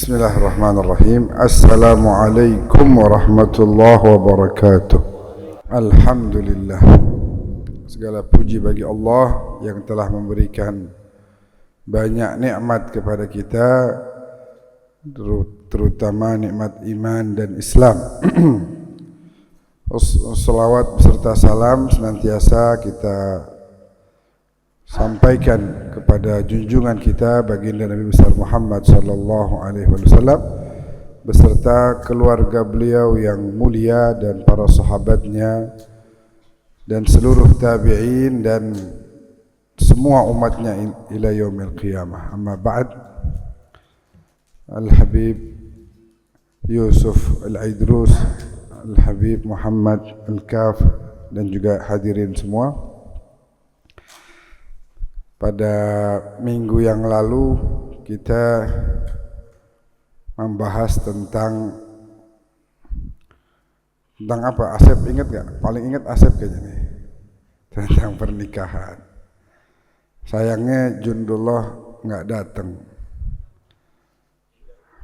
Bismillahirrahmanirrahim. Assalamualaikum warahmatullahi wabarakatuh. Alhamdulillah. Segala puji bagi Allah yang telah memberikan banyak nikmat kepada kita, terutama nikmat iman dan Islam. Salawat beserta salam senantiasa kita sampaikan kepada junjungan kita baginda Nabi besar Muhammad sallallahu alaihi wasallam beserta keluarga beliau yang mulia dan para sahabatnya dan seluruh tabi'in dan semua umatnya ila yaumil qiyamah. Amma ba'd. Al-Habib Yusuf Al-Aidrus, Al-Habib Muhammad Al-Kaf dan juga hadirin semua. Pada minggu yang lalu kita membahas tentang apa? Asep ingat gak? Paling ingat Asep kayaknya nih. Tentang pernikahan. Sayangnya Jundullah gak datang.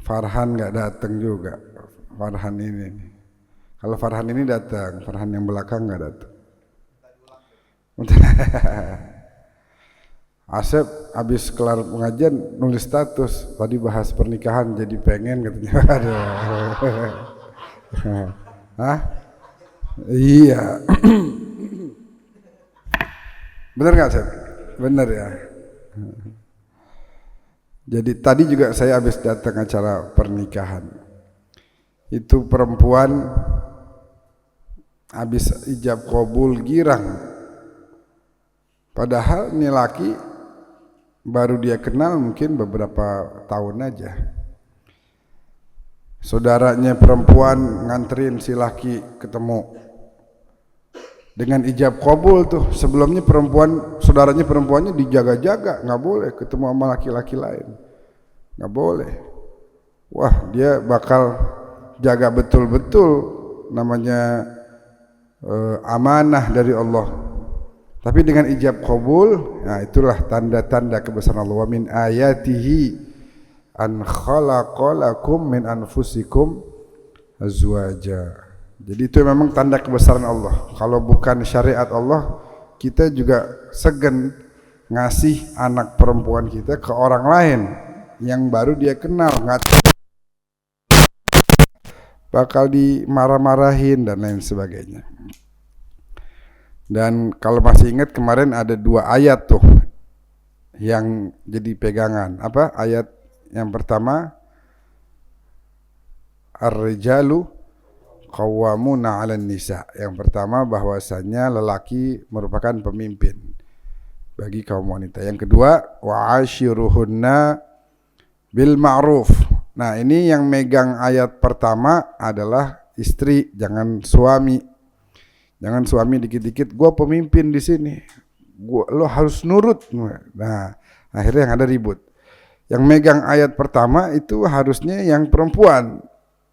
Farhan gak datang juga. Farhan ini. Kalau Farhan ini datang, Farhan yang belakang gak datang. Asep habis kelar pengajian nulis status, tadi bahas pernikahan jadi pengen katanya. Hah? Iya. Bener gak Asep? Bener ya. Jadi tadi juga saya habis datang acara pernikahan. Itu perempuan habis ijab qabul girang. Padahal ini laki baru dia kenal mungkin beberapa tahun aja. Saudaranya perempuan nganterin si laki ketemu dengan ijab qabul tuh. Sebelumnya saudaranya perempuannya dijaga-jaga, nggak boleh ketemu sama laki-laki lain, nggak boleh. Wah, dia bakal jaga betul-betul namanya amanah dari Allah. Tapi dengan ijab qabul, nah itulah tanda-tanda kebesaran Allah. Wa min ayatihi an khalaqalakum min anfusikum azwaja. Jadi itu memang tanda kebesaran Allah. Kalau bukan syariat Allah, kita juga segan ngasih anak perempuan kita ke orang lain yang baru dia kenal, bakal dimarah-marahin dan lain sebagainya. Dan kalau masih ingat kemarin ada 2 ayat tuh yang jadi pegangan. Apa? Ayat yang pertama, Ar-rijalu qawwamuna 'alan nisa. Yang pertama bahwasanya lelaki merupakan pemimpin bagi kaum wanita. Yang kedua, wa'ashiruhunna bil ma'ruf. Nah, ini yang megang ayat pertama adalah istri, jangan suami. Jangan suami dikit-dikit, gua pemimpin di sini, lo harus nurut. Nah, akhirnya yang ada ribut. Yang megang ayat pertama itu harusnya yang perempuan.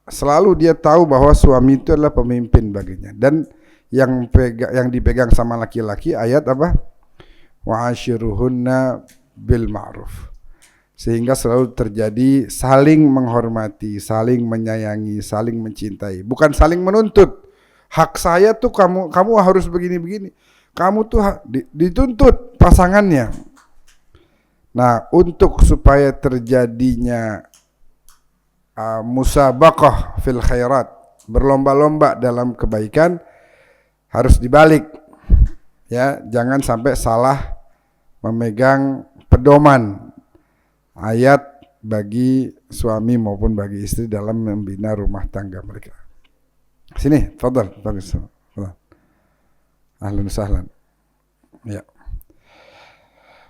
Selalu dia tahu bahwa suami itu adalah pemimpin baginya. Dan yang dipegang sama laki-laki ayat apa? Wa'ashiruhunna bil ma'ruf. Sehingga selalu terjadi saling menghormati, saling menyayangi, saling mencintai, bukan saling menuntut. Hak saya tuh kamu harus begini-begini. Kamu tuh dituntut pasangannya. Nah, untuk supaya terjadinya musabaqah fil khairat, berlomba-lomba dalam kebaikan, harus dibalik. Ya, jangan sampai salah memegang pedoman ayat bagi suami maupun bagi istri dalam membina rumah tangga mereka. Sini, fadhal, bagus. Ahlan sahlan. Ya.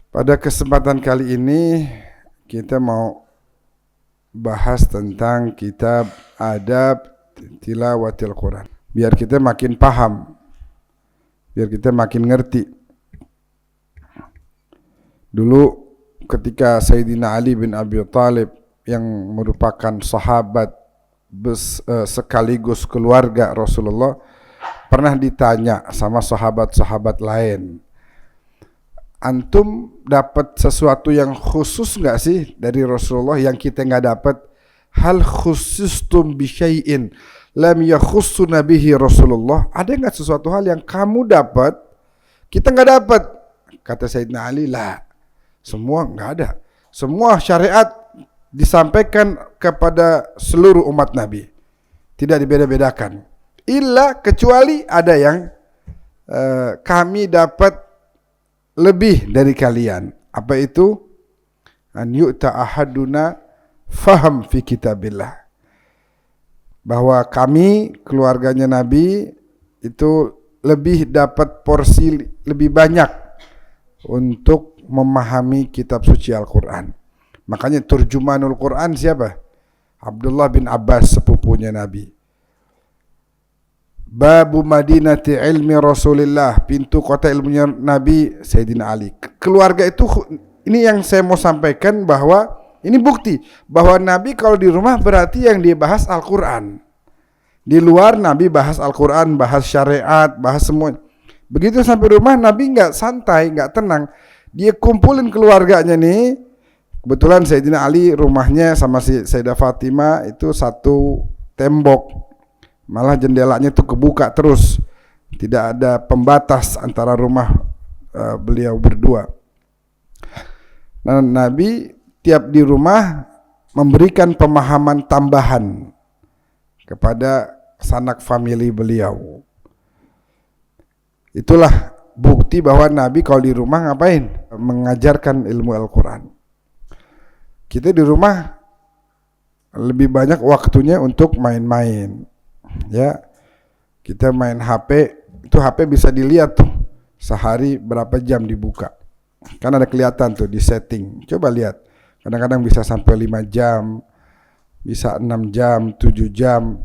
Pada kesempatan kali ini kita mau bahas tentang kitab Adab Tilawatil Quran. Biar kita makin paham. Biar kita makin ngerti. Dulu ketika Sayyidina Ali bin Abi Thalib yang merupakan sahabat sekaligus keluarga Rasulullah pernah ditanya sama sahabat-sahabat lain, antum dapat sesuatu yang khusus nggak sih dari Rasulullah yang kita nggak dapat? hal khusustum bi syai'in lam yakhussuna bihi Rasulullah? Ada enggak sesuatu hal yang kamu dapat kita enggak dapat? Kata Sayyidina Ali, lah. Semua enggak ada. Semua syariat disampaikan kepada seluruh umat Nabi. Tidak dibeda-bedakan. Illa kecuali ada yang kami dapat lebih dari kalian. Apa itu? An yu'ta ahaduna faham fi kitabillah. Bahwa kami keluarganya Nabi itu lebih dapat porsi lebih banyak untuk memahami kitab suci Al-Quran. Makanya turjumanul Quran siapa? Abdullah bin Abbas, sepupunya Nabi. Babu Madinati ilmi Rasulillah, pintu kota ilmunya Nabi, Sayyidina Ali. Keluarga itu, ini yang saya mau sampaikan, bahwa ini bukti bahwa Nabi kalau di rumah berarti yang dibahas Al-Quran. Di luar Nabi bahas Al-Quran, bahas syariat, bahas semua. Begitu sampai rumah Nabi nggak santai, nggak tenang. Dia kumpulin keluarganya nih. Kebetulan Sayyidina Ali rumahnya sama si Sayyidah Fatimah itu satu tembok. Malah jendelanya itu kebuka terus. Tidak ada pembatas antara rumah beliau berdua. Nah, Nabi tiap di rumah memberikan pemahaman tambahan kepada sanak famili beliau. Itulah bukti bahwa Nabi kalau di rumah ngapain? Mengajarkan ilmu Al-Quran. Kita di rumah lebih banyak waktunya untuk main-main. Ya, kita main HP, itu HP bisa dilihat tuh sehari berapa jam dibuka. Kan ada kelihatan tuh di setting. Coba lihat. Kadang-kadang bisa sampai 5 jam, bisa 6 jam, 7 jam.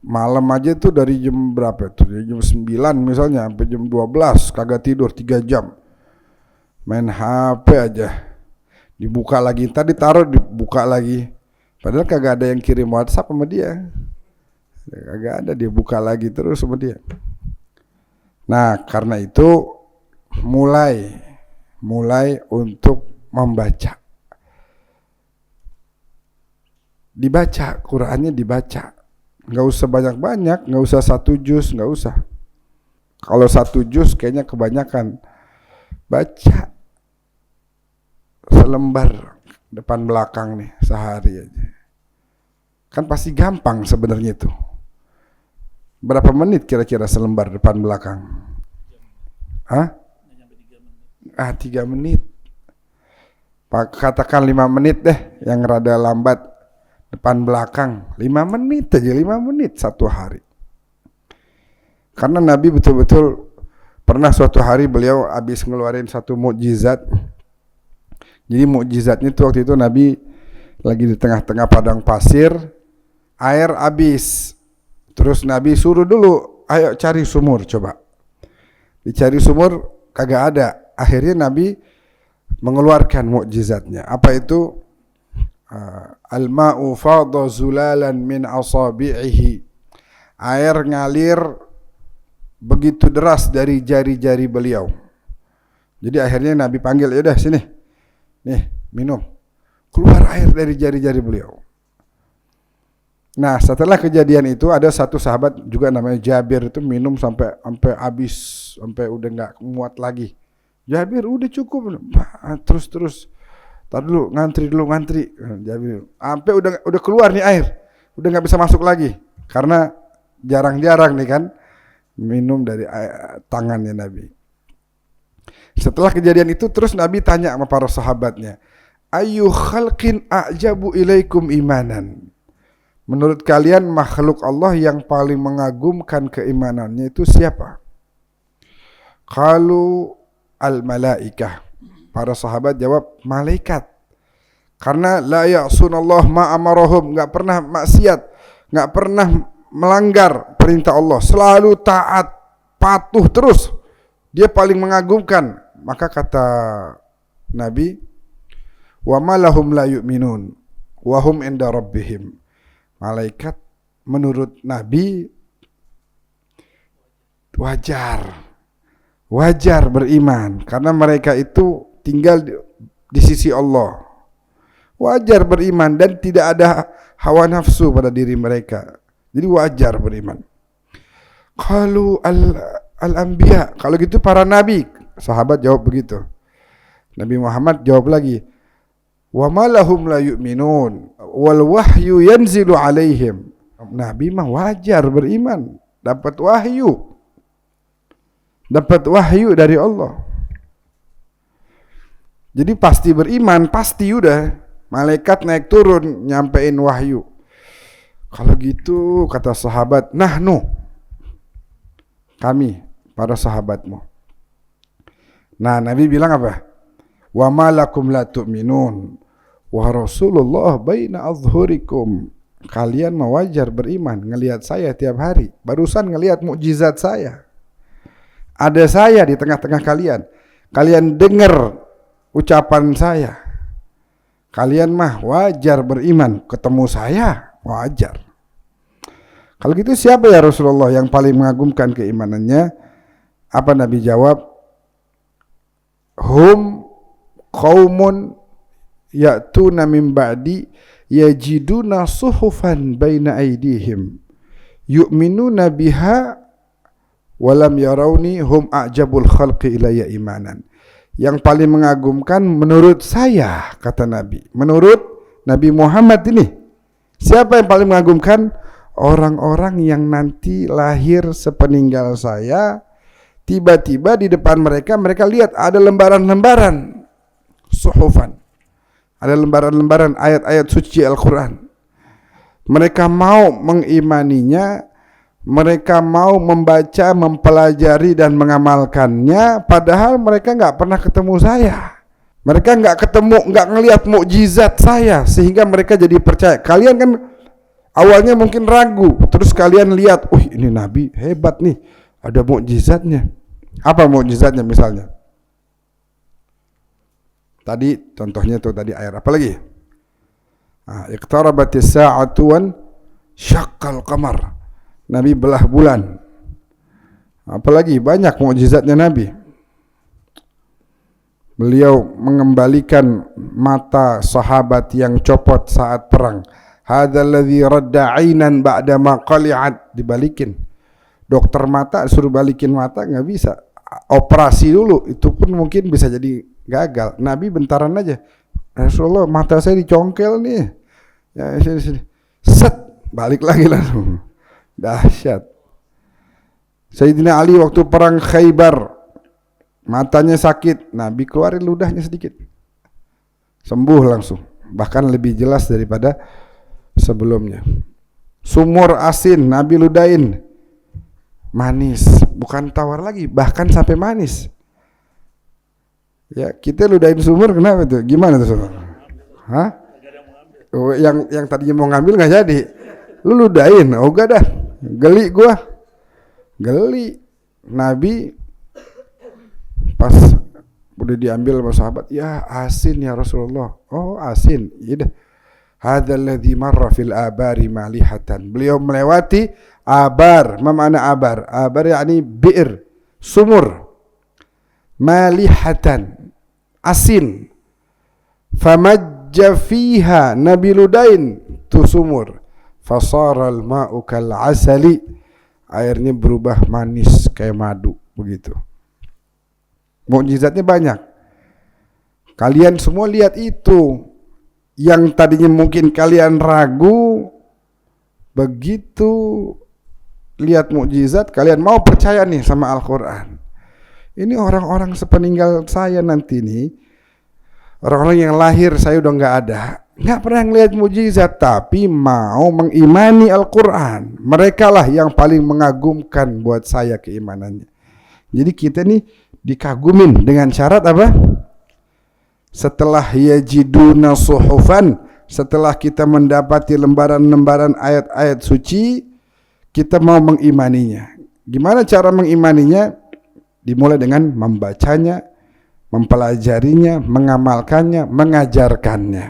Malam aja tuh dari jam berapa tuh? Dari jam 9 misalnya sampai jam 12 kagak tidur 3 jam. Main HP aja. Dibuka lagi, tadi taruh dibuka lagi. Padahal kagak ada yang kirim WhatsApp sama dia. Kagak ada, dia buka lagi terus sama dia. Nah, karena itu mulai untuk membaca. Dibaca, Qur'annya dibaca. Nggak usah banyak-banyak, nggak usah 1 juz, nggak usah. Kalau 1 juz kayaknya kebanyakan. Baca selembar depan belakang nih sehari aja. Kan pasti gampang sebenarnya itu. Berapa menit kira-kira selembar depan belakang? Hah? 3 menit. Katakan 5 menit deh yang rada lambat depan belakang. 5 menit aja, 5 menit satu hari. Karena Nabi betul-betul pernah suatu hari beliau habis ngeluarin satu mukjizat. Jadi mukjizatnya itu waktu itu Nabi lagi di tengah-tengah padang pasir, air habis. Terus Nabi suruh dulu, ayo cari sumur coba. Dicari sumur kagak ada. Akhirnya Nabi mengeluarkan mukjizatnya. Apa itu? Al-ma'u fadha zulalan min asabi'ihi. Air ngalir begitu deras dari jari-jari beliau. Jadi akhirnya Nabi panggil, ya udah sini. Nih, minum. Keluar air dari jari-jari beliau. Nah, setelah kejadian itu ada satu sahabat juga namanya Jabir, itu minum sampai habis, sampai udah enggak muat lagi. Jabir, udah cukup. Terus. Tar dulu, ngantri. Jabir, sampai udah keluar nih air. Udah enggak bisa masuk lagi. Karena jarang-jarang nih kan minum dari tangannya Nabi. Setelah kejadian itu terus Nabi tanya sama para sahabatnya, ayu khalqin a'jabu ilaikum imanan. Menurut kalian makhluk Allah yang paling mengagumkan keimanannya itu siapa? Qalu al-malaikah. Para sahabat jawab, malaikat. Karena la ya'sunallah ma amarahum, enggak pernah maksiat, enggak pernah melanggar perintah Allah, selalu taat, patuh terus. Dia paling mengagumkan. Maka kata Nabi, wa malahum la yu'minun wa hum inda rabbihim. Malaikat menurut Nabi wajar beriman karena mereka itu tinggal di sisi Allah. Wajar beriman dan tidak ada hawa nafsu pada diri mereka. Jadi wajar beriman. Qalu al-anbiya, kalau gitu para nabi. Sahabat jawab begitu. Nabi Muhammad jawab lagi, wa ma lahum la yu'minun wal wahyu yanzilu alaihim. Nabi mah wajar beriman, dapat wahyu. Dapat wahyu dari Allah. Jadi pasti beriman, pasti udah. Malaikat naik turun nyampein wahyu. Kalau gitu kata sahabat, nahnu, kami para sahabatmu. Nah, Nabi bilang apa? Wa malakum la tu'minun wa Rasulullah baina adhhurikum. Kalian mah wajar beriman, ngelihat saya tiap hari. Barusan ngelihat mukjizat saya. Ada saya di tengah-tengah kalian. Kalian dengar ucapan saya. Kalian mah wajar beriman, ketemu saya wajar. Kalau gitu siapa ya Rasulullah yang paling mengagumkan keimanannya? Apa Nabi jawab? Hum qaumun ya'tuna min ba'di yajiduna suhufan baina aydihim yu'minuna biha walam yarawni hum a'jabul khalqi ilayya imanan. Yang paling mengagumkan menurut saya, kata Nabi, menurut Nabi Muhammad ini, siapa yang paling mengagumkan? Orang-orang yang nanti lahir sepeninggal saya, tiba-tiba di depan mereka lihat ada lembaran-lembaran suhufan, ada lembaran-lembaran ayat-ayat suci Al-Quran. Mereka mau mengimaninya, mereka mau membaca, mempelajari dan mengamalkannya, padahal mereka nggak pernah ketemu saya. Mereka nggak ngelihat mukjizat saya, sehingga mereka jadi percaya. Kalian kan awalnya mungkin ragu, terus kalian lihat, ini Nabi hebat nih, ada mukjizatnya. Apa mukjizatnya misalnya? Tadi contohnya tuh tadi air apa lagi? Iqtarabatis sa'atu wan syaqqal qamar. Nabi belah bulan. Apalagi banyak mukjizatnya Nabi. Beliau mengembalikan mata sahabat yang copot saat perang. Hadzal ladzi radda 'ainan ba'da ma qali'at, dibalikin. Dokter mata suruh balikin mata nggak bisa. Operasi dulu, itu pun mungkin bisa jadi gagal. Nabi bentaran aja. Rasulullah, mata saya dicongkel nih. Ya sini. Set, balik lagi langsung. Dahsyat. Sayyidina Ali waktu perang Khaybar, matanya sakit, Nabi keluarin ludahnya sedikit, sembuh langsung, bahkan lebih jelas daripada sebelumnya. Sumur asin Nabi ludahin, manis, bukan tawar lagi, bahkan sampai manis. Ya, kita ludahin sumur kenapa tuh? Gimana tuh sumur? Hah? Oh, yang tadinya mau ngambil nggak jadi, lu ludahin, oh gak dah. Geli gua, geli. Nabi pas udah diambil sama sahabat, ya asin ya Rasulullah. Oh asin, yaudah. Hadzal ladzi marra fil abari malihatan. Beliau melewati abar. Ma makna abar? Abar yakni bi'r, sumur. Malihatan, asin. Famajja fiha, Nabi ludain tu sumur. Fasaral ma'u kal asali, airnya berubah manis kayak madu, begitu. Mukjizatnya banyak. Kalian semua lihat itu. Yang tadinya mungkin kalian ragu, begitu lihat mukjizat kalian mau percaya nih sama Al-Qur'an. Ini orang-orang sepeninggal saya nanti nih, orang-orang yang lahir saya udah nggak ada, nggak pernah ngelihat mukjizat, tapi mau mengimani Al-Quran. Mereka lah yang paling mengagumkan buat saya keimanannya. Jadi kita nih dikagumin dengan syarat apa? Setelah yajiduna suhufan, setelah kita mendapati lembaran-lembaran ayat-ayat suci, kita mau mengimaninya. Gimana cara mengimaninya? Dimulai dengan membacanya, mempelajarinya, mengamalkannya, mengajarkannya.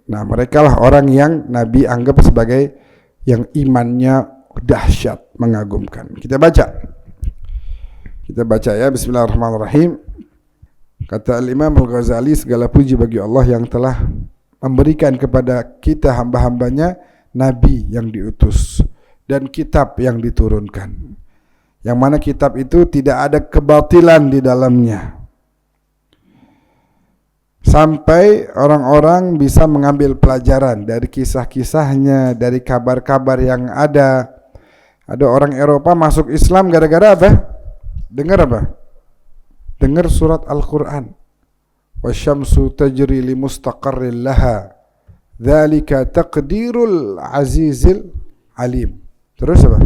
Nah, mereka lah orang yang Nabi anggap sebagai yang imannya dahsyat, mengagumkan. Kita baca ya, bismillahirrahmanirrahim. Kata Al-Imam Al-Ghazali, segala puji bagi Allah yang telah memberikan kepada kita hamba-hambanya nabi yang diutus dan kitab yang diturunkan, yang mana kitab itu tidak ada kebatilan di dalamnya, sampai orang-orang bisa mengambil pelajaran dari kisah-kisahnya, dari kabar-kabar yang ada. Ada orang Eropa masuk Islam gara-gara apa? Dengar apa? Dengar surat Al-Quran. Wasyamsu tajri li mustaqarrin laha, dzalika taqdirul azizil alim. Terus apa?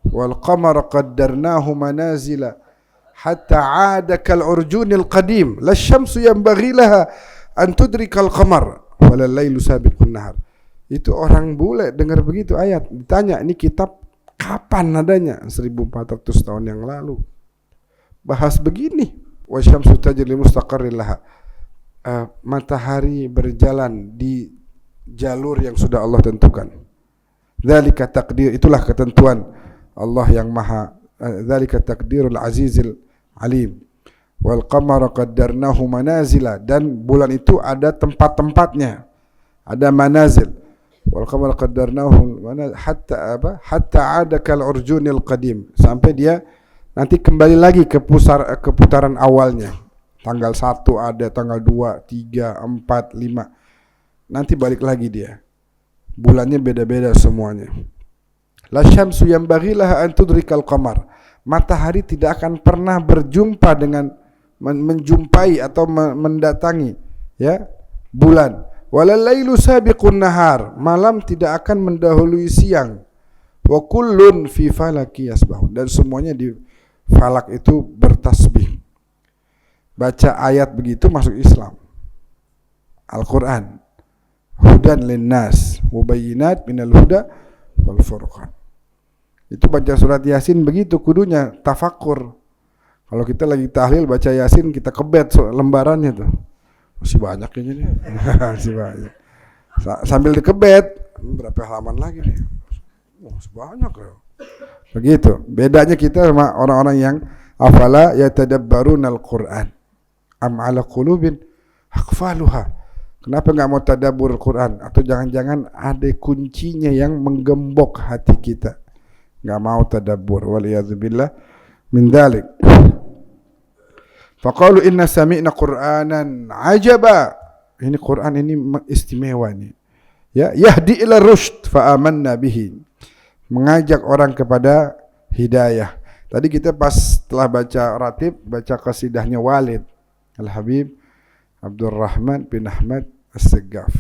Wal qamara qaddarnahu manazila hatta 'ada kal urjunil qadim, lasyamsu yanbaghi laha an tudrikal qamar walal lailu sabiqun nahar. Itu orang bule dengar begitu ayat, ditanya ini kitab kapan adanya? 1400 tahun yang lalu. Bahas begini, wasyamsu tajri li mustaqarrin laha, matahari berjalan di jalur yang sudah Allah tentukan. Dzalika taqdir, itulah ketentuan Allah yang maha. Dzalika taqdirul azizil alim. Wal qamara qaddarnahu manazila, dan bulan itu ada tempat-tempatnya, ada manazil. Wal qamara qaddarnahu hatta apa? Hatta 'ada kal urjunil qadim, sampai dia nanti kembali lagi ke putaran awalnya. Tanggal 1 ada, tanggal 2, 3, 4, 5. Nanti balik lagi dia. Bulannya beda-beda semuanya. La syamsu yanbaghi laha an tudrikal qamar. Matahari tidak akan pernah berjumpa dengan menjumpai atau mendatangi ya bulan. Walal lailu sabiqun nahar. Malam tidak akan mendahului siang. Wa kullun fi falaki yasbahun. Dan semuanya di falak itu bertasbih. Baca ayat begitu masuk Islam. Al-Quran. Hudan linnas, mubayyinat minal huda wal furqan. Itu baca surat Yasin begitu kudunya tafakkur. Kalau kita lagi tahlil baca Yasin, kita kebet lembarannya tuh. Masih banyak kayaknya nih. Masih banyak. Sambil dikebet, berapa halaman lagi nih? Masih banyak ya. Begitu. Bedanya kita sama orang-orang yang afala yatadabbarunal Qur'an am ala qulubin aqfaluha. Kenapa enggak mau tadabbur Al-Quran? Atau jangan-jangan ada kuncinya yang menggembok hati kita, enggak mau tadabbur. Waliyadzubillah min dzalik. Faqalu inna sami'na Qur'anan ajaba. Ini Quran ini istimewa nih. Ya, yahdi ila rusyd fa amanna bihi. Mengajak orang kepada hidayah. Tadi kita pas setelah baca ratib, baca qasidahnya Walid Al-Habib Abdurrahman bin Ahmad As-Saggaf.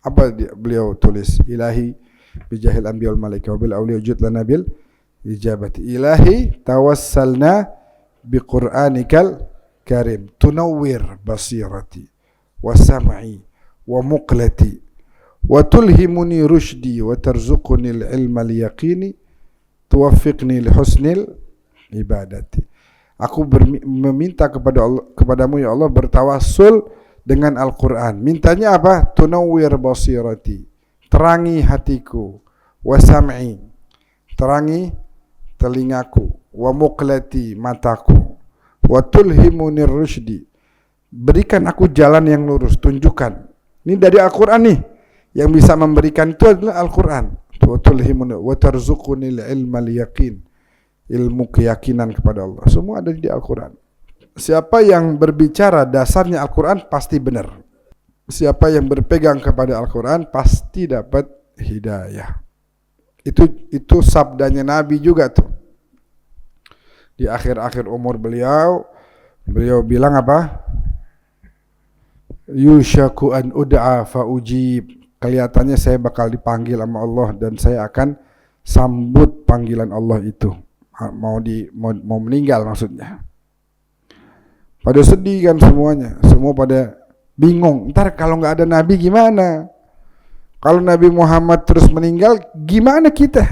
Apa beliau tulis? Ilahi bijahil anbiya wal malaika wa bil awliya jud lana bil ijabati. Ilahi tawassalna bi Qur'anikal karim tunawwir basirati wa sam'i wa muqlati wa tulhimuni rushdi wa tarzuquni al-ilma al-yaqini tuwaffiqni li husnil ibadati. Aku meminta kepada Allah, kepadamu ya Allah, bertawassul dengan Al-Quran. Mintanya apa? Tunawwir basirati, terangi hatiku. Wa sam'i, terangi telingaku. Wa muqlati, mataku. Wa tulhimuni rusydi, berikan aku jalan yang lurus, tunjukkan. Ini dari Al-Quran nih. Yang bisa memberikan itu adalah Al-Quran. Wa tulhimuni wa tarzuquni al-ilma al-yaqin, ilmu keyakinan kepada Allah. Semua ada di Al-Quran. Siapa yang berbicara dasarnya Al-Quran pasti benar. Siapa yang berpegang kepada Al-Quran pasti dapat hidayah. Itu sabdanya Nabi juga tuh. Di akhir-akhir umur beliau bilang apa? Yushaku an ud'a fa ujib. Kelihatannya saya bakal dipanggil sama Allah dan saya akan sambut panggilan Allah itu. Mau meninggal maksudnya. Pada sedih kan semuanya, semua pada bingung. Ntar kalau nggak ada Nabi gimana? Kalau Nabi Muhammad terus meninggal, gimana kita?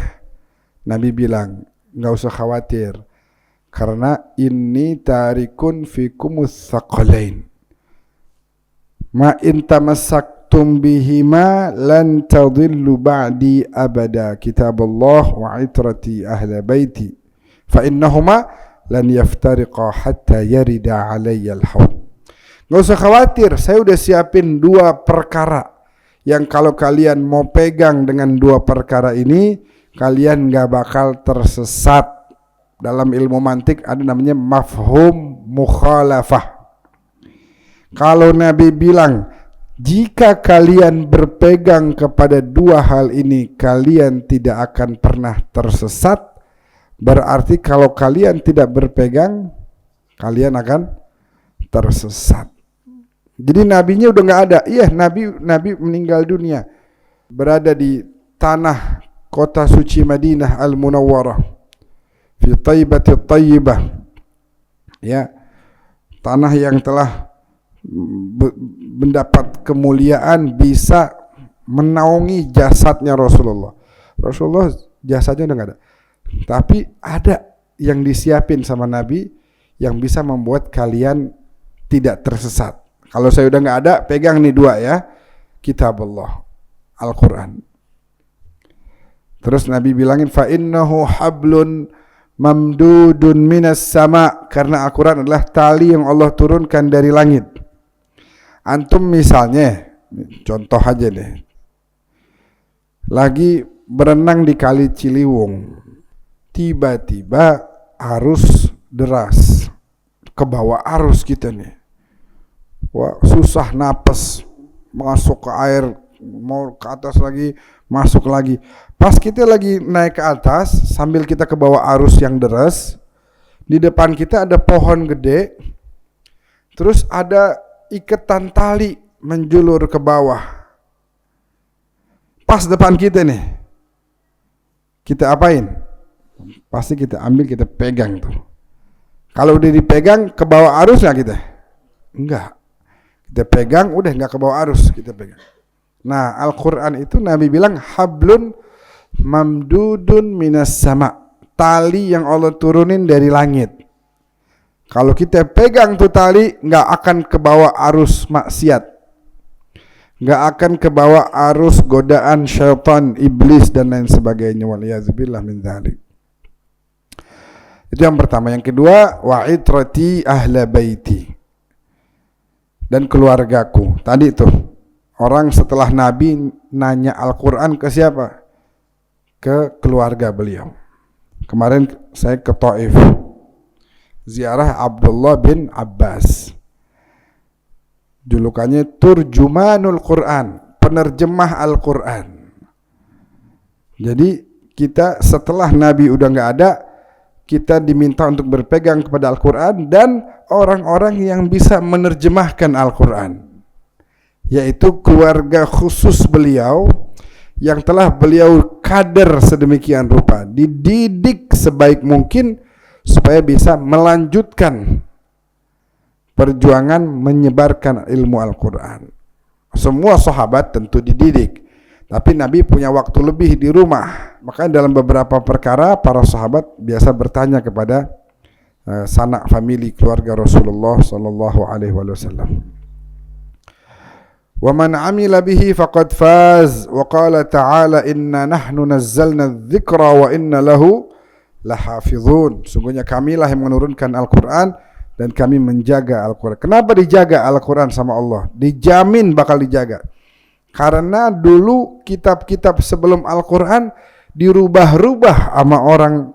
Nabi bilang, nggak usah khawatir, karena ini tarikun fikumus tsaqalain. Ma in tamassaktum bihima lan tadillu ba'di abada, kitabullah wa itrati ahla baiti. Fa innahuma lan yaftariqa hatta yarida alayya al-haud. Nggak usah khawatir, saya udah siapin 2 perkara yang kalau kalian mau pegang dengan 2 perkara ini, kalian nggak bakal tersesat. Dalam ilmu mantik ada namanya mafhum mukhalafah. Kalau Nabi bilang, jika kalian berpegang kepada 2 hal ini, kalian tidak akan pernah tersesat. Berarti kalau kalian tidak berpegang, kalian akan tersesat. Jadi nabinya udah nggak ada. Iya, nabi meninggal dunia, berada di tanah kota suci Madinah Al-Munawwarah, fi Thaibatit Thayyibah. Ya, tanah yang telah mendapat kemuliaan, bisa menaungi jasadnya Rasulullah. Rasulullah jasadnya udah nggak ada, tapi ada yang disiapin sama Nabi yang bisa membuat kalian tidak tersesat. Kalau saya udah nggak ada, pegang nih 2 ya, kitabullah, Al-Quran. Terus Nabi bilangin, fa innahu hablun mamdudun minas sama, karena Al-Quran adalah tali yang Allah turunkan dari langit. Antum misalnya, contoh aja deh, lagi berenang di Kali Ciliwung, tiba-tiba arus deras, ke bawah arus kita nih, wah susah napas, masuk ke air, mau ke atas lagi, masuk lagi. Pas kita lagi naik ke atas, sambil kita ke bawah arus yang deras, di depan kita ada pohon gede, terus ada iketan tali menjulur ke bawah. Pas depan kita nih, kita apain? Pasti kita ambil, kita pegang tuh. Kalau udah dipegang, ke bawah arus nggak kita? Enggak. Kita pegang, udah nggak ke bawah arus, kita pegang. Nah, Al-Quran itu Nabi bilang hablun mamdudun minas sama, tali yang Allah turunin dari langit. Kalau kita pegang tuh tali, nggak akan ke bawah arus maksiat, nggak akan ke bawah arus godaan syaitan, iblis dan lain sebagainya. Waliyazubillah min dzalik. Itu yang pertama. Yang kedua, wa itrati ahla baiti, dan keluargaku. Tadi tuh orang setelah Nabi nanya Al-Quran ke siapa? Ke keluarga beliau. Kemarin saya ke Taif, ziarah Abdullah bin Abbas, julukannya Turjumanul Quran, penerjemah Al-Quran. Jadi kita setelah Nabi udah nggak ada, kita diminta untuk berpegang kepada Al-Quran dan orang-orang yang bisa menerjemahkan Al-Quran, yaitu keluarga khusus beliau yang telah beliau kader sedemikian rupa, dididik sebaik mungkin supaya bisa melanjutkan perjuangan menyebarkan ilmu Al-Quran. Semua sahabat tentu dididik, tapi Nabi punya waktu lebih di rumah. Makanya dalam beberapa perkara para sahabat biasa bertanya kepada sanak famili keluarga Rasulullah sallallahu alaihi wasallam. Wa man 'amila bihi faqad faz, wa qala ta'ala inna nahnu nazzalna adh-dhikra wa inna lahu lahafizun. Sungguhnya kamilah yang menurunkan Al-Quran dan kami menjaga Al-Quran. Kenapa dijaga Al-Quran sama Allah? Dijamin bakal dijaga. Karena dulu kitab-kitab sebelum Al-Quran dirubah-rubah sama orang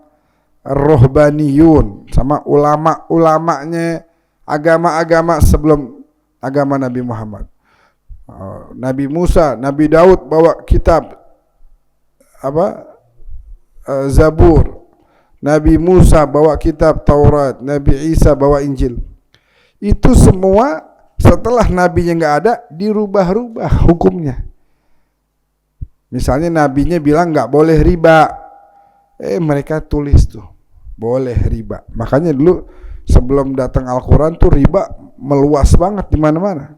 rohbaniyun, sama ulama-ulamanya agama-agama sebelum agama Nabi Muhammad. Nabi Musa, Nabi Daud bawa kitab Zabur. Nabi Musa bawa kitab Taurat, Nabi Isa bawa Injil. Itu semua setelah nabinya nggak ada, dirubah-rubah hukumnya. Misalnya nabinya bilang nggak boleh riba, mereka tulis tuh boleh riba. Makanya dulu sebelum datang Al-Quran tuh riba meluas banget di mana-mana.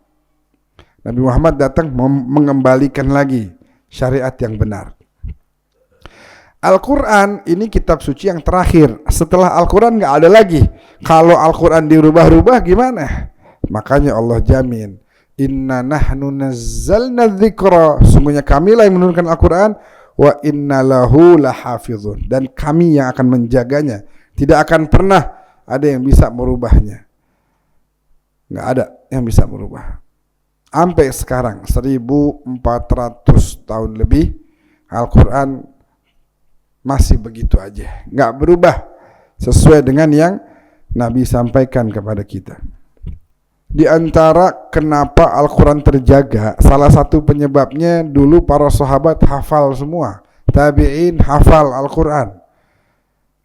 Nabi Muhammad datang mengembalikan lagi syariat yang benar. Al-Quran ini kitab suci yang terakhir. Setelah Al-Quran nggak ada lagi. Kalau Al-Quran dirubah-rubah gimana? Makanya Allah jamin, inna nahnu nazzalna dzikra, sungguhnya kamilah yang menurunkan Al-Quran, wa inna lahu lahafizun, dan kami yang akan menjaganya. Tidak akan pernah ada yang bisa merubahnya. Nggak ada yang bisa merubah. Sampai sekarang 1400 tahun lebih Al-Quran masih begitu aja, nggak berubah sesuai dengan yang Nabi sampaikan kepada kita. Di antara kenapa Al-Quran terjaga, salah satu penyebabnya dulu para sahabat hafal semua, tabi'in hafal Al-Quran.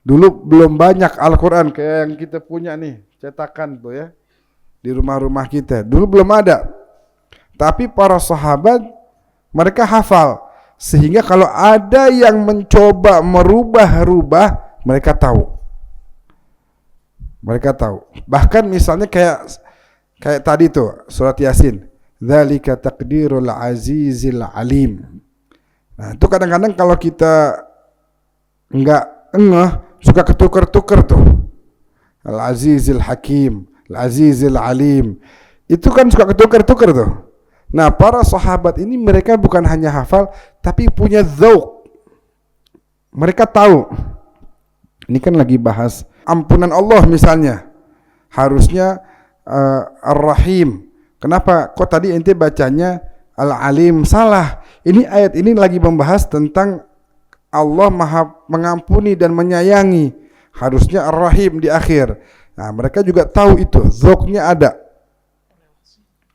Dulu belum banyak Al-Quran kayak yang kita punya nih, cetakan tuh ya, di rumah-rumah kita. Dulu belum ada. Tapi para sahabat mereka hafal, sehingga kalau ada yang mencoba merubah-rubah, mereka tahu. Mereka tahu. Bahkan misalnya kayak tadi tuh surat Yasin, dzalika taqdirul azizil alim. Nah, itu kadang-kadang kalau kita enggak ngeh, suka ketuker-tuker tuh. Al-azizil hakim, al-azizil alim. Itu kan suka ketuker-tuker tuh. Nah, para sahabat ini mereka bukan hanya hafal, tapi punya dzauq. Mereka tahu. Ini kan lagi bahas ampunan Allah misalnya. Harusnya Ar-Rahim. Kenapa? Kok tadi ente bacanya Al-Alim? Salah. Ini ayat ini lagi membahas tentang Allah Maha mengampuni dan menyayangi. Harusnya Ar-Rahim di akhir. Nah, mereka juga tahu itu. Dzauqnya ada.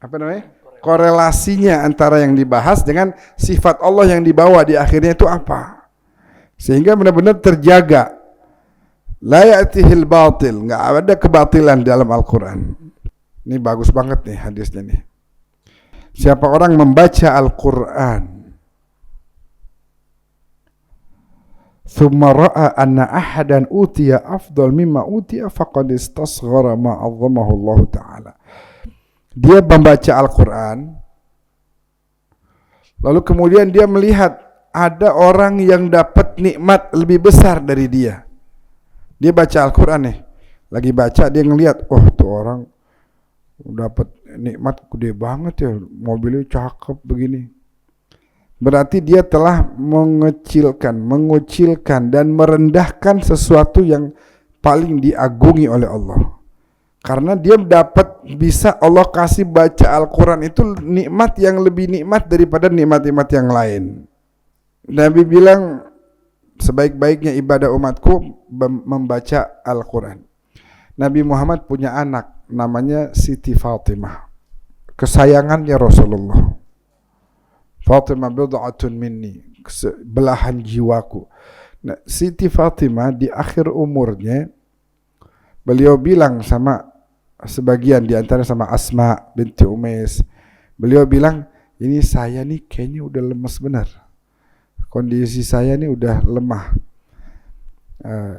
Apa namanya? Korelasinya antara yang dibahas dengan sifat Allah yang dibawa di akhirnya itu apa, sehingga benar-benar terjaga. La ya'tihil batil, nggak ada kebatilan dalam Al-Quran. Ini bagus banget nih hadisnya nih. Siapa orang membaca Al-Quran thumma ra'a anna ahadan utiya afdal mimma utiya faqad istasghara ma 'azzamahu Allah Ta'ala. Dia membaca Al-Quran, lalu kemudian dia melihat ada orang yang dapat nikmat lebih besar dari dia. Dia baca Al-Quran nih, lagi baca dia ngelihat, oh tuh orang dapat nikmat gede banget ya, mobilnya cakep begini. Berarti dia telah mengucilkan dan merendahkan sesuatu yang paling diagungi oleh Allah. Karena dia dapat bisa Allah kasih baca Al-Quran itu nikmat yang lebih nikmat daripada nikmat-nikmat yang lain. Nabi bilang sebaik-baiknya ibadah umatku membaca Al-Quran. Nabi Muhammad punya anak namanya Siti Fatimah, kesayangannya Rasulullah. Fatimah bid'atun minni, belahan jiwaku. Nah, Siti Fatimah di akhir umurnya beliau bilang sama sebagian di antara sama Asma binti Umais, beliau bilang, ini saya nih kayaknya udah lemes benar, kondisi saya nih udah lemah,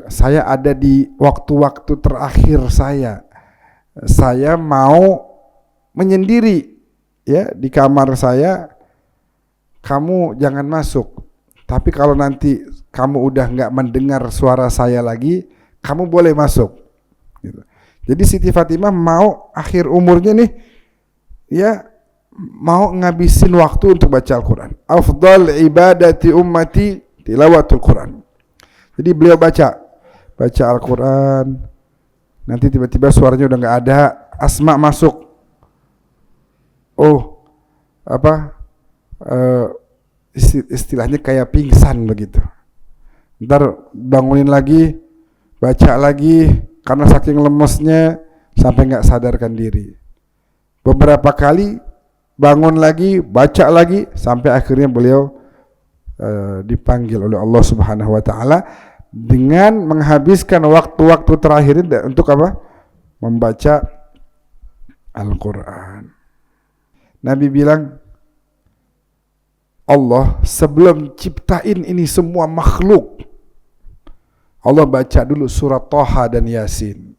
saya ada di waktu-waktu terakhir saya mau menyendiri ya di kamar saya, kamu jangan masuk, tapi kalau nanti kamu udah nggak mendengar suara saya lagi, kamu boleh masuk gitu. Jadi Siti Fatimah mau akhir umurnya nih ya mau ngabisin waktu untuk baca Al-Quran. Afdal ibadati ummati tilawatul Quran. Jadi beliau baca Al-Quran, nanti tiba-tiba suaranya udah nggak ada, Asma masuk, istilahnya kayak pingsan begitu. Ntar bangunin lagi, baca lagi, karena saking lemesnya sampai nggak sadarkan diri. Beberapa kali bangun lagi, baca lagi, sampai akhirnya beliau dipanggil oleh Allah Subhanahu Wa Taala dengan menghabiskan waktu-waktu terakhir untuk apa? Membaca Al-Quran. Nabi bilang, Allah sebelum ciptain ini semua makhluk, Allah baca dulu surat Toha dan Yasin.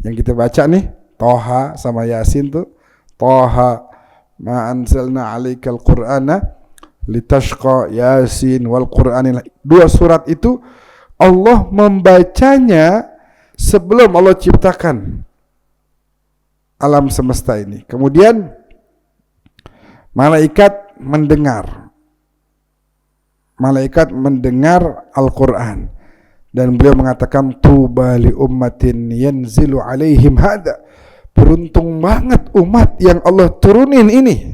Yang kita baca nih, Toha sama Yasin tuh. Toha ma anzalna 'alaikal Qur'ana litashqa, Yasin wal Qur'anil. Dua surat itu Allah membacanya sebelum Allah ciptakan alam semesta ini. Kemudian malaikat mendengar Al-Quran. Dan beliau mengatakan, tuba li ummatin yanzilu alaihim hada. Beruntung banget umat yang Allah turunin ini.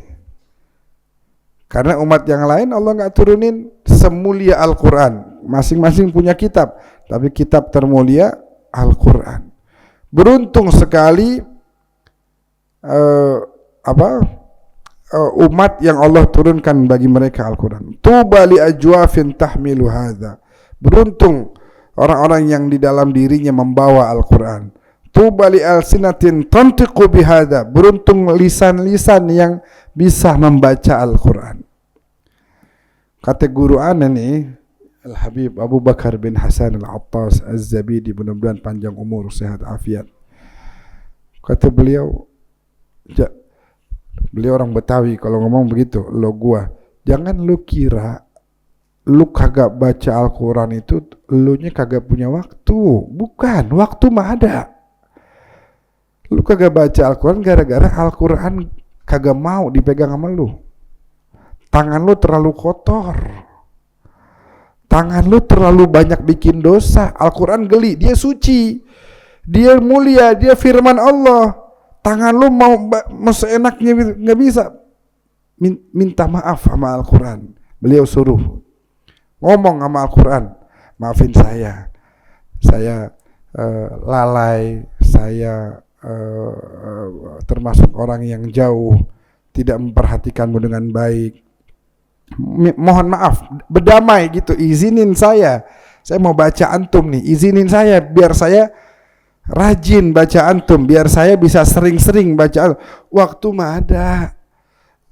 Karena umat yang lain Allah nggak turunin semulia Al-Quran. Masing-masing punya kitab, tapi kitab termulia Al-Quran. Beruntung sekali umat yang Allah turunkan bagi mereka Al-Quran. Tuba li ajwafin tahmilu hadza. Beruntung orang-orang yang di dalam dirinya membawa Al-Quran. Tuba li alsinatin tantiqu bihadza. Beruntung lisan-lisan yang bisa membaca Al-Quran. Kata guru ana nih, Al-Habib Abu Bakar bin Hasan Al-Attas Az-Zabidi, mudah-mudahan panjang umur, sehat afiat. Kata beliau, beliau orang Betawi, kalau ngomong begitu, jangan lu kira lu kagak baca Al-Quran itu lu nya kagak punya waktu. Bukan, waktu mah ada. Lu kagak baca Al-Quran gara-gara Al-Quran kagak mau dipegang sama lu. Tangan lu terlalu kotor, tangan lu terlalu banyak bikin dosa. Al-Quran geli, dia suci, dia mulia, dia firman Allah. Tangan lu mau seenaknya nggak bisa. Minta maaf sama Al-Quran. Beliau suruh ngomong sama Al-Quran, maafin saya lalai, saya termasuk orang yang jauh, tidak memperhatikanmu dengan baik. Mohon maaf, berdamai gitu, izinin saya mau baca antum nih, izinin saya biar saya rajin baca antum, biar saya bisa sering-sering baca antum. Waktu mah ada.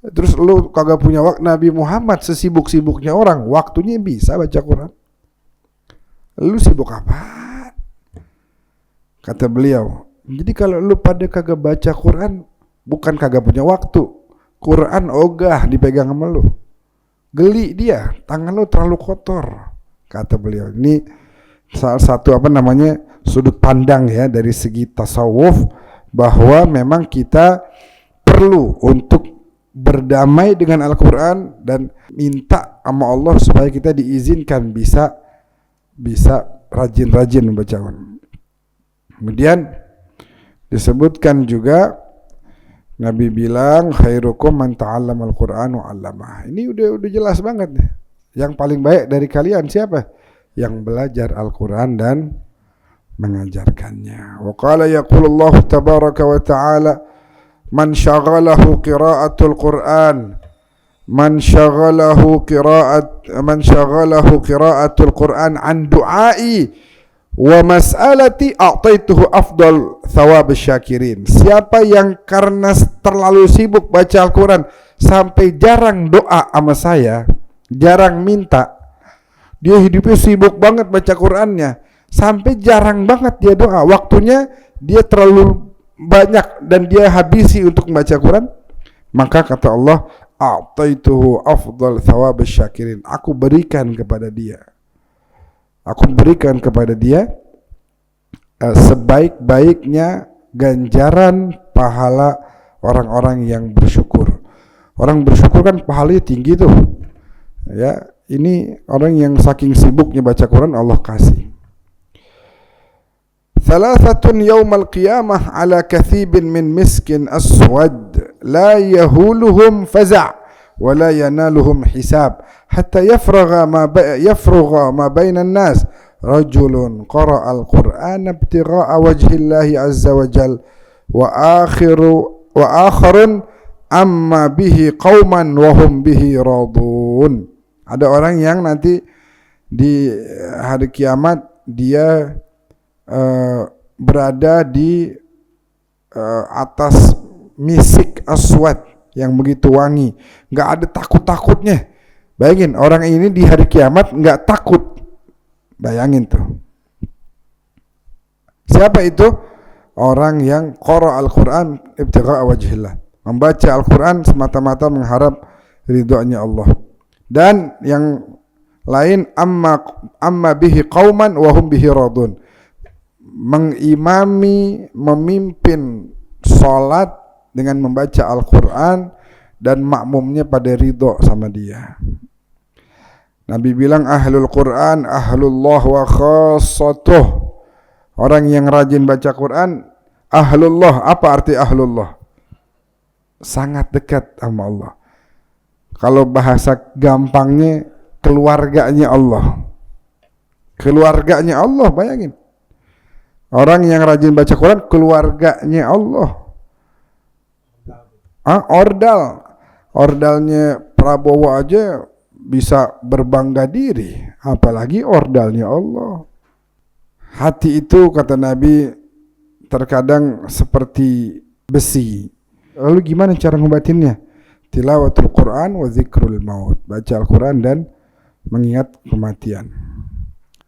Terus lu kagak punya waktu. Nabi Muhammad sesibuk-sibuknya orang, waktunya bisa baca Quran. Lu sibuk apa? Kata beliau, jadi kalau lu pada kagak baca Quran, bukan kagak punya waktu, Quran ogah dipegang sama lu. Geli dia, tangan lu terlalu kotor, kata beliau. Ini salah satu sudut pandang ya dari segi tasawuf, bahwa memang kita perlu untuk berdamai dengan Al-Quran dan minta sama Allah supaya kita diizinkan bisa rajin-rajin membaca Quran. Kemudian disebutkan juga Nabi bilang khairukum man ta'allama al-Qur'an wa 'allamah. Ini udah jelas banget nih. Yang paling baik dari kalian siapa? Yang belajar Al-Qur'an dan mengajarkannya. Wa qala yaqulullahu tabaraka wa ta'ala man syaghalahu qira'atul Qur'an man syaghalahu qira'atul Qur'an an du'ai wa mas'alati a'taituhu afdal thawab syakirin. Siapa yang karena terlalu sibuk baca Al-Quran sampai jarang doa sama saya, jarang minta, dia hidupnya sibuk banget baca Qurannya, sampai jarang banget dia doa, waktunya dia terlalu banyak dan dia habisi untuk membaca Quran, maka kata Allah, a'taituhu afdal thawab syakirin, aku berikan kepada dia sebaik-baiknya ganjaran pahala orang-orang yang bersyukur. Orang bersyukur kan pahalanya tinggi tuh. Ya, ini orang yang saking sibuknya baca Quran Allah kasih. Thalathatun yawmal qiyamah ala kathibin min miskin aswad la yahuluhum faza' wa la yanaluhum hisab hatta yafragha ma bainan nas rajulun qara'a al-Qur'ana ibtigha'a wajhillahi azza wa jal wa akharun amma bihi qauman wa hum bihi radun. Ada orang yang nanti di hari kiamat dia berada di atas misik aswad yang begitu wangi, nggak ada takut-takutnya. Bayangin orang ini di hari kiamat nggak takut. Bayangin tuh. Siapa itu? Orang yang qara al-Quran ibtigha'a wajhillah, membaca Al-Quran semata-mata mengharap ridhonya Allah. Dan yang lain amma bihi qauman wa hum bihi radun, memimpin salat dengan membaca Al-Quran dan makmumnya pada ridho sama dia. Nabi bilang ahlul Quran ahlullah wa khassatuh. Orang yang rajin baca Quran Ahlullah, apa arti ahlullah? Sangat dekat sama Allah. Kalau bahasa gampangnya, keluarganya Allah. Keluarganya Allah, bayangin. Orang yang rajin baca Quran, keluarganya Allah. Ordalnya Prabowo aja bisa berbangga diri, apalagi ordalnya Allah. Hati itu, kata Nabi, terkadang seperti besi. Lalu gimana cara ngobatinnya? Tilawatul Quran wa zikrul maut. Baca Al-Quran dan mengingat kematian.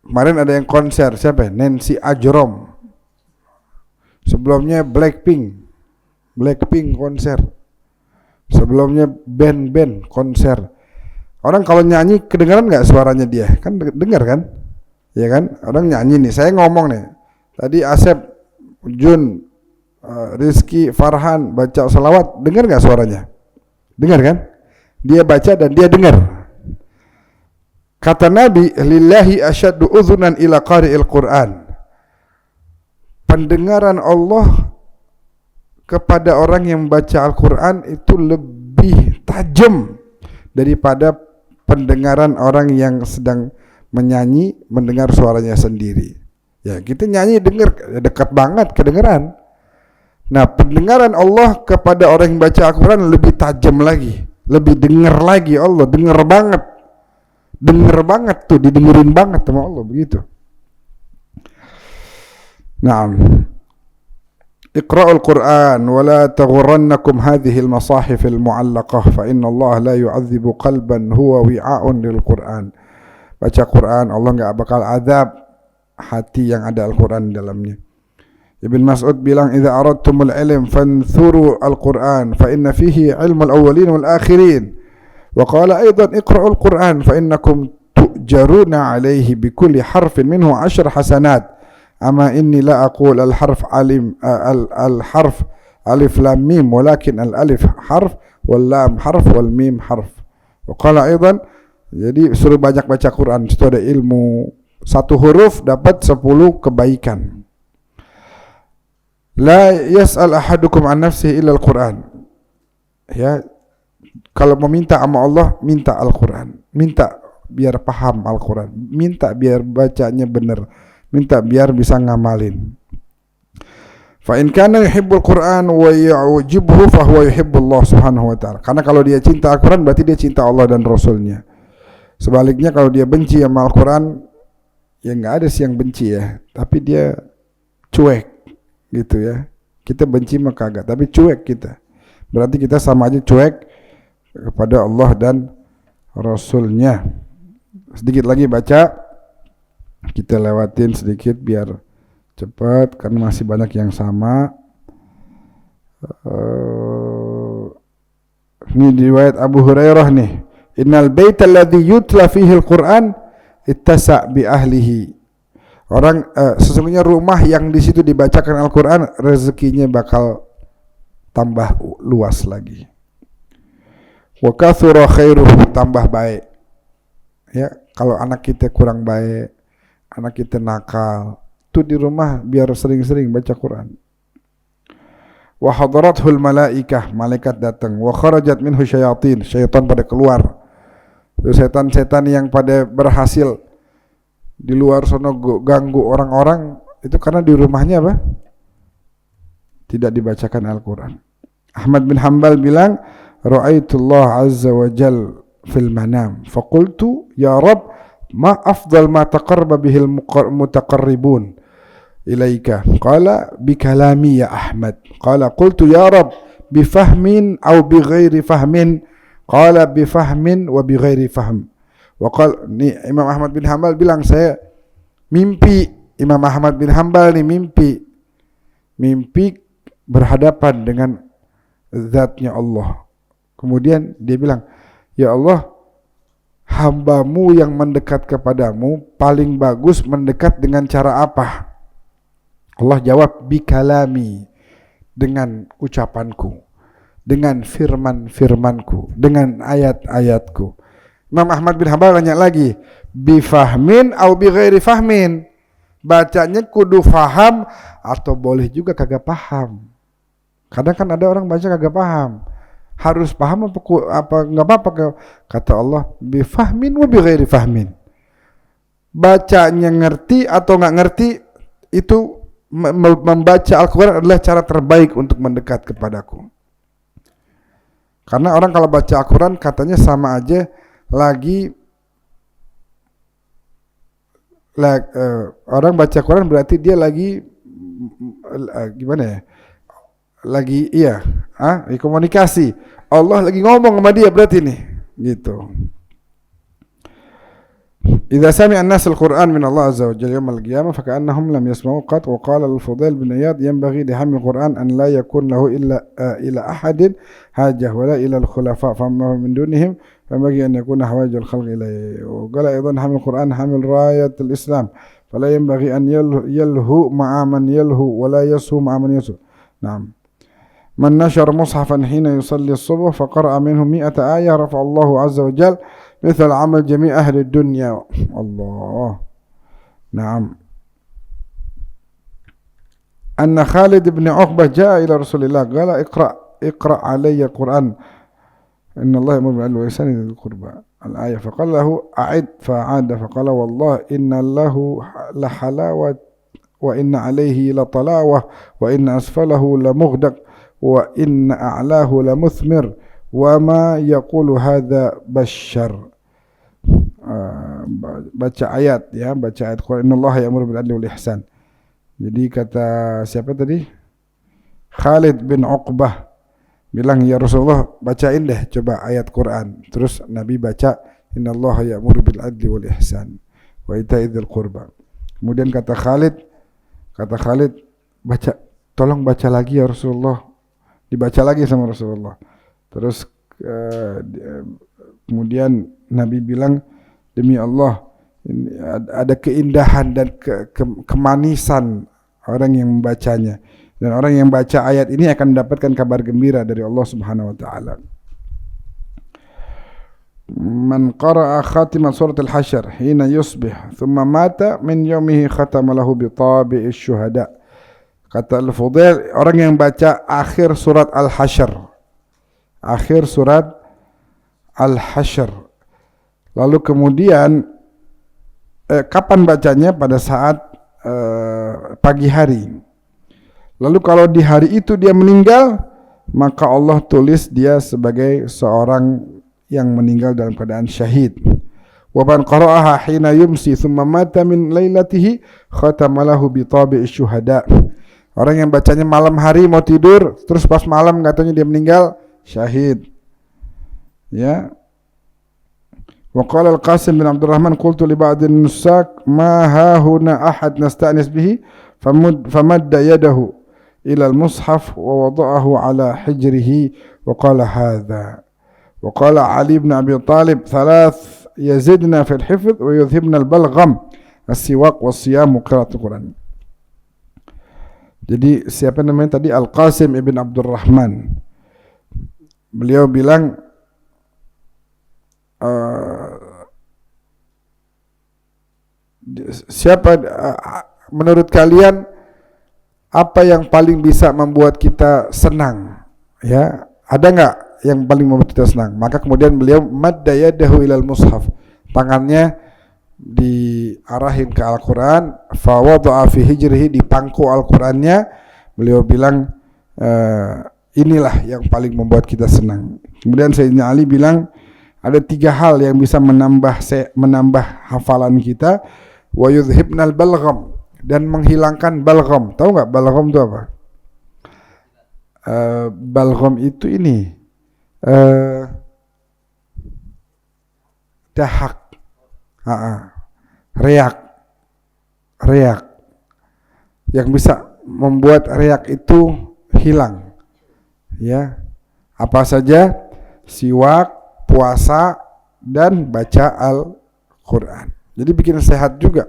Kemarin ada yang konser, siapa ya? Nancy Ajrom. Sebelumnya Blackpink konser. Sebelumnya band konser. Orang kalau nyanyi kedengaran nggak suaranya dia? Kan dengar kan? Ya kan? Orang nyanyi nih, saya ngomong nih. Tadi Asep, Jun, Rizky, Farhan baca selawat, dengar nggak suaranya? Dengar kan? Dia baca dan dia dengar. Kata Nabi, lillahi asyaddu udhunan ila qari'il Qur'an. Pendengaran Allah kepada orang yang membaca Al-Quran itu lebih tajam daripada pendengaran orang yang sedang menyanyi mendengar suaranya sendiri. Ya, kita nyanyi dengar dekat banget kedengaran. Nah, pendengaran Allah kepada orang yang baca Al-Quran lebih tajam lagi, lebih dengar lagi Allah, dengar banget tuh, didengerin banget sama Allah, begitu. Naam. Iqra'ul Qur'an wa la taghurrannakum hadhihi al-masahif al-mu'allaqah fa inna Allah la yu'adzibu qalban huwa wi'a'un lil Qur'an. Baca Quran, Allah enggak bakal azab hati yang ada Al-Quran di dalamnya. Ibn Mas'ud bilang, "Idza aradtumul ilm fanthuru al-Quran fa inna fihi ilmul awwalin wal akhirin." Wa qala aidan iqra'ul Quran fa innakum tu'jaruna 'alaihi bi kulli harfin minhu 10 hasanat. Ama inni la aqul al-harf al-harf alif lam mim walakin al-alif harf wal lam harf wal mim harf. Wa qala aidan, jadi suruh banyak baca Quran, itu ada ilmu. Satu huruf dapat 10 kebaikan. La yas'al ahadukum an nafsihi illa al-Quran. Ya, kalau meminta sama Allah, minta Al-Quran. Minta biar paham Al-Quran. Minta biar bacanya benar. Minta biar bisa ngamalin. Fa in kana yuhibbul Qur'an wa yu'jibuhu fa huwa yuhibbullah subhanahu wa ta'ala. Karena kalau dia cinta Al-Quran berarti dia cinta Allah dan Rasulnya. Sebaliknya kalau dia benci sama Al-Quran, ya nggak ada sih yang benci ya, tapi dia cuek gitu ya. Kita benci mah kagak, tapi cuek kita. Berarti kita sama aja cuek kepada Allah dan Rasulnya. Sedikit lagi baca. Kita lewatin sedikit biar cepat karena masih banyak yang sama. Ini riwayat Abu Hurairah nih. Innal baita alladhi yutla fihi al-Qur'an ittasa' bi ahlihi. Orang sesungguhnya rumah yang di situ dibacakan Al-Qur'an rezekinya bakal tambah luas lagi. Wa kathura khairuhu, tambah baik. Ya, kalau anak kita kurang baik, anak kita nakal, tuh di rumah biar sering-sering baca Quran. Wa hadarathul malaikah, malaikat datang. Wa kharajat minhu syayatin, syaitan pada keluar. Itu setan-setan yang pada berhasil di luar sana ganggu orang-orang, itu karena di rumahnya apa? Tidak dibacakan Al-Quran. Ahmad bin Hanbal bilang, ra'aitullah azza wa jal fil manam, faqultu ya Rabb, ma afdal ma taqarraba bihil mutaqarribun ilaika? Qala bikalami ya Ahmad. Qala qultu ya Rabb, bifahmin aw bighairi fahmin? Qala bifahmin wa bighairi fahm. Wa qala, ni Imam Ahmad bin Hanbal bilang, saya mimpi, Imam Ahmad bin Hanbal nih mimpi berhadapan dengan zatnya Allah. Kemudian dia bilang, ya Allah, hambamu yang mendekat kepadamu paling bagus mendekat dengan cara apa? Allah jawab, bikalami, dengan ucapanku, dengan firman-firmanku, dengan ayat-ayatku. Imam Ahmad bin Hanbal tanya lagi, bifahmin au bighairi fahmin? Bacanya kudu faham atau boleh juga kagak paham. Kadang kan ada orang baca kagak paham. Harus paham apa nggak apa-apa, kata Allah bifahmin wa bighairi fahmin. Bacanya ngerti atau nggak ngerti, itu membaca Al-Quran adalah cara terbaik untuk mendekat kepadaku. Karena orang kalau baca Al-Quran katanya sama aja lagi orang baca Quran berarti dia lagi gimana ya? Lagi komunikasi. Allah lagi ngomong sama dia berarti nih, gitu. إذا سمع الناس القرآن من الله عز وجل يوم القيامة فكأنهم لم يسمعوا قط. وقال الفضيل بن عياض ينبغي لحامل القرآن أن لا يكون له إلى أحد حاجة ولا إلى الخلفاء فما من دونهم فينبغي أن يكون حوائج الخلق إليه. وقال أيضا حامل القرآن حامل راية الإسلام فلا ينبغي أن يلهو مع من يلهو ولا يسهو مع من يسهو. نعم. من نشر مصحفا حين يصلي الصبح فقرأ منه 100 آية رفع الله عز وجل مثل عمل جميع أهل الدنيا. الله. نعم. أن خالد بن عقبة جاء إلى رسول الله قال اقرأ علي القرآن إن الله يأمر بالعدل والإحسان ذي القربى الآية. فقال له أعد فأعاد فقال والله إن له لحلاوة وإن عليه لطلاوة وإن أسفله لمغدق وإن أعلاه لمثمر وما يقول هذا بشر. Baca ayat ya, baca ayat Quran, innallaha ya'muru bil adli wal ihsan. Jadi kata siapa tadi? Khalid bin Uqbah bilang, ya Rasulullah bacain deh coba ayat Quran. Terus Nabi baca innallaha ya'muru bil adli wal ihsan wa ita'i dzil qurba. Kemudian kata Khalid baca, tolong baca lagi ya Rasulullah. Dibaca lagi sama Rasulullah. Terus kemudian Nabi bilang, demi Allah ini ada keindahan dan kemanisan orang yang membacanya, dan orang yang baca ayat ini akan mendapatkan kabar gembira dari Allah Subhanahu wa taala. Man qara'a khatiman surat al-Hasyr hina yusbih thumma mata min yawmihi khatama lahu bi tabi'i syuhada. Kata Al-Fudail, orang yang baca akhir surat Al-Hasyr, akhir surat Al-Hasyr, lalu kemudian kapan bacanya? Pada saat pagi hari. Lalu kalau di hari itu dia meninggal, maka Allah tulis dia sebagai seorang yang meninggal dalam keadaan syahid. Wa man qara'aha hina yumsi thumma mata min lailatihi khatama lahu bi tabi'i syuhada. Orang yang bacanya malam hari mau tidur, terus pas malam katanya dia meninggal, syahid. Ya. Wa qala Al-Qasim bin Abdurrahman qultu li ba'd an-nusak ma ha huna ahad nasta'nis bihi famadda yadahu ila al-mushaf wa wada'ahu ala hijrihi wa qala hadha. Wa qala Ali bin Abi Talib thalath yazidna fi al-hifdh wa yudhibna al-balgham as-siwak was-siyam wa qira'atul Quran. Jadi siapa namanya tadi? Al-Qasim ibn Abdurrahman. Beliau bilang menurut kalian apa yang paling bisa membuat kita senang? Ya, ada nggak yang paling membuat kita senang? Maka kemudian beliau madda yadahu ilal mushaf, tangannya diarahin ke Al-Quran, fa wada'a fi hijrihi, dipangku Al-Qurannya. Beliau bilang inilah yang paling membuat kita senang. Kemudian Sayyidina Ali bilang ada 3 hal yang bisa menambah hafalan kita, wa yudhibnal balgham, dan menghilangkan balgham. Tahu nggak balgham itu apa? Balgham itu ini dahak, reak yang bisa membuat reak itu hilang. Ya, apa saja? Siwak, puasa, dan baca Al-Quran. Jadi bikin sehat juga.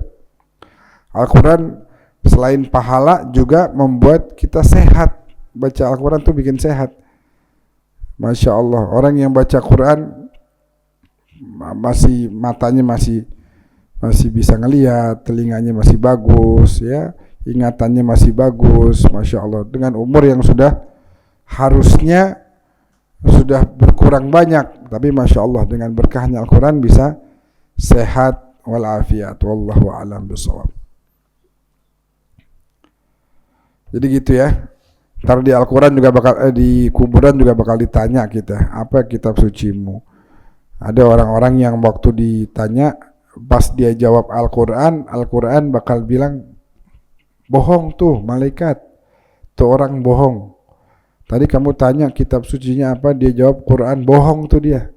Al-Quran selain pahala juga membuat kita sehat. Baca Al-Quran tuh bikin sehat. Masya Allah, orang yang baca Quran matanya masih masih bisa ngelihat, telinganya masih bagus, ya, ingatannya masih bagus, masya Allah. Dengan umur yang harusnya sudah berkurang banyak, tapi masya Allah dengan berkahnya Al-Quran bisa sehat walafiat. Wallahu a'lam bishawab. Jadi gitu ya. Ntar di Al-Quran juga bakal di kuburan juga bakal ditanya kita, apa kitab sucimu. Ada orang-orang yang waktu ditanya, pas dia jawab Al-Quran, Al-Quran bakal bilang, bohong tuh malaikat, tuh orang bohong. Tadi kamu tanya kitab sucinya apa, dia jawab Quran, bohong tuh dia.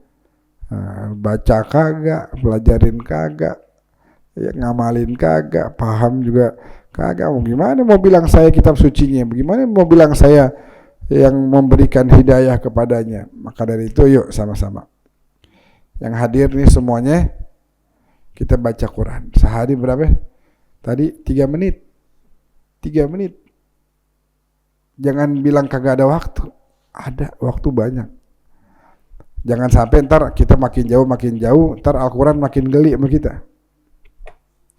Baca kagak, pelajarin kagak, ya, ngamalin kagak, paham juga kagak. Mau gimana mau bilang saya kitab sucinya, bagaimana mau bilang saya yang memberikan hidayah kepadanya. Maka dari itu yuk sama-sama yang hadir nih semuanya kita baca Quran sehari berapa tadi, 3 menit. Jangan bilang kagak ada waktu, ada waktu banyak. Jangan sampai ntar kita makin jauh, ntar Al-Quran makin geli sama kita.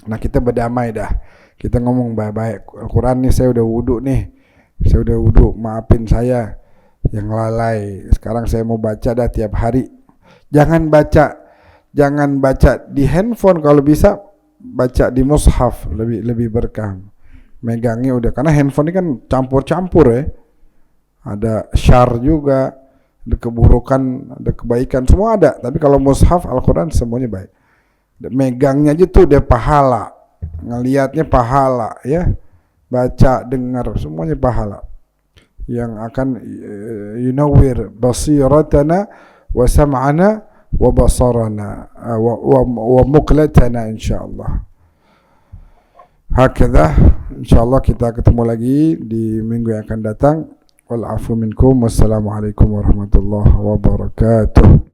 Nah kita berdamai dah, kita ngomong baik-baik, Al-Quran nih saya udah wudhu nih, maafin saya yang lalai, sekarang saya mau baca dah tiap hari. Jangan baca di handphone, kalau bisa baca di mushaf, lebih berkah. Megangnya udah, karena handphone ini kan campur-campur ya, ada syar juga, ada keburukan, ada kebaikan, semua ada. Tapi kalau mushaf Al-Quran semuanya baik. Megangnya aja tuh udah pahala, ngelihatnya pahala ya, baca, dengar semuanya pahala. Yang akan yunawwir basiratana wa sam'ana wa basarana wa muqlatana insyaallah. Hakadha, insyaallah kita ketemu lagi di minggu yang akan datang. Wal afu minkum, wassalamualaikum warahmatullahi wabarakatuh.